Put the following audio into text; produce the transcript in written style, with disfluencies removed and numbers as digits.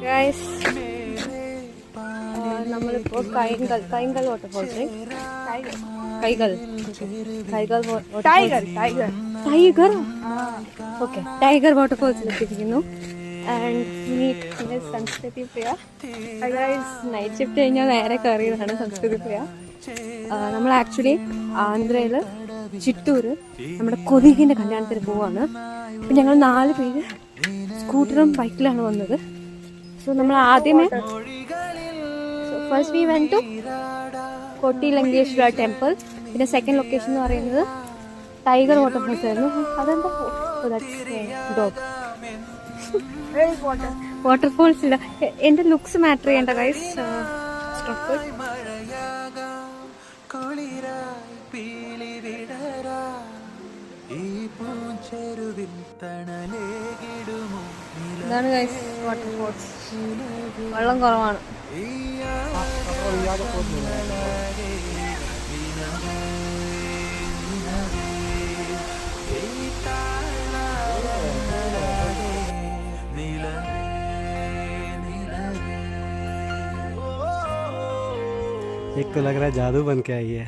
Guys നമ്മളിപ്പോൾ Kainkal waterfalls Kaigal okay tiger വാട്ടർഫോൾസിൽ എത്തിയിരിക്കുന്നു. And Sanskriti Priya night shift കഴിഞ്ഞാൽ നേരെ കയറിയതാണ് സംസ്കൃതി പ്രിയ. നമ്മൾ ആക്ച്വലി ആന്ധ്രയിൽ ചിറ്റൂർ നമ്മുടെ കൊലീഗിൻ്റെ കല്യാണത്തിന് പോവാണ്. അപ്പം ഞങ്ങൾ 4 പേര് സ്കൂട്ടറും ബൈക്കിലാണ് വന്നത്. സോ നമ്മൾ ആദ്യമേ first we went to Kotti Lankeshwara temple. പിന്നെ സെക്കൻഡ് ലൊക്കേഷൻ എന്ന് പറയുന്നത് ടൈഗർ വാട്ടർഫോൾസ് ആയിരുന്നു. അതെന്താ ഡോഗ് വാട്ടർഫോൾസ് ഇല്ല. എൻ്റെ ലുക്സ് മാറ്റർ ചെയ്യേണ്ട ഗൈസ്. ഇതാണ് ഗൈസ് വാട്ടർഫോൾസ്. വെള്ളം കുറവാണ്. एक तो लग रहा है जादू बन के आई है.